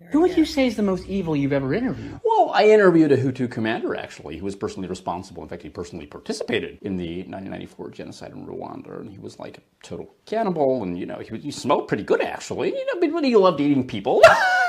Who would you say is the most evil you've ever interviewed? Well, I interviewed a Hutu commander, actually, who was personally responsible. In fact, he personally participated in the 1994 genocide in Rwanda, and he was like a total cannibal, and, he smelled pretty good, actually. But he loved eating people.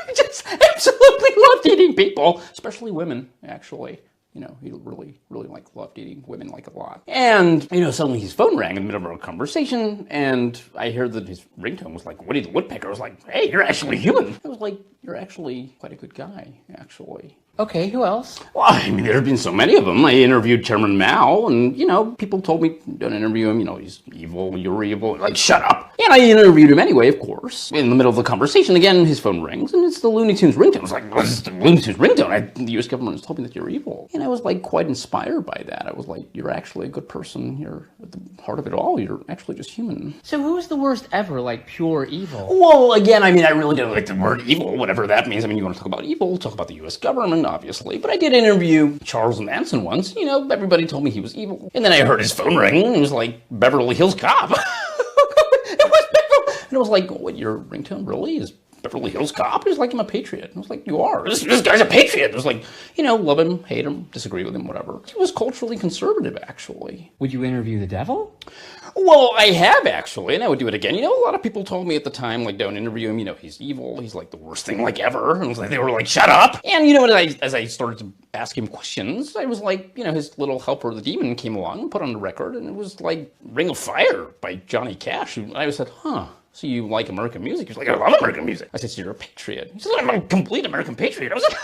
He just absolutely loved eating people, especially women, actually. He really, really loved eating women a lot. And, suddenly his phone rang in the middle of our conversation, and I heard that his ringtone was like Woody the Woodpecker. I was like, hey, you're actually human. I was like, you're actually quite a good guy, actually. Okay, who else? Well, there have been so many of them. I interviewed Chairman Mao, and, people told me, don't interview him, he's evil, you're evil. Like, shut up. And I interviewed him anyway, of course. In the middle of the conversation, again, his phone rings, and it's the Looney Tunes ringtone. I was like, what's the Looney Tunes ringtone? The U.S. government has told me that you're evil. And I was, quite inspired by that. I was like, you're actually a good person. You're at the heart of it all. You're actually just human. So who's the worst ever, pure evil? Well, again, I really don't like the word evil, whatever that means. You want to talk about evil, talk about the U.S. government, obviously. But I did interview Charles Manson once. Everybody told me he was evil. And then I heard his phone ring, and it was like Beverly Hills Cop. And I was like, what, your ringtone really is Beverly Hills Cop? He was like, I'm a patriot. I was like, you are. This guy's a patriot. I was like, love him, hate him, disagree with him, whatever. He was culturally conservative, actually. Would you interview the devil? Well, I have, actually, and I would do it again. A lot of people told me at the time, don't interview him. He's evil. He's the worst thing ever. And they were like, shut up. And as I started to ask him questions, I was like, his little helper, the demon, came along and put on the record, and it was like Ring of Fire by Johnny Cash. And I said, huh. So you like American music? He's like, I love American music. I said, so you're a patriot. He said, I'm a complete American patriot. I was like,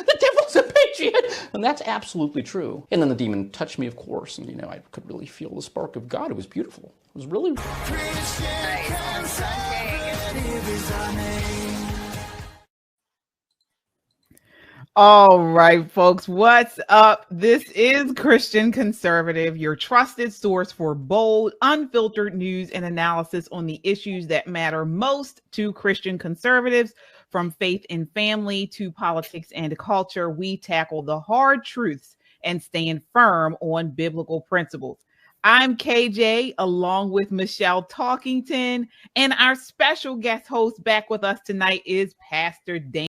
the devil's a patriot. And that's absolutely true. And then the demon touched me, of course. And, I could really feel the spark of God. It was beautiful. It was really... All right, folks, what's up? This is Christian Conservative, your trusted source for bold, unfiltered news and analysis on the issues that matter most to Christian conservatives. From faith and family to politics and culture, we tackle the hard truths and stand firm on biblical principles. I'm KJ, along with Michelle Talkington, and our special guest host back with us tonight is Pastor Dan.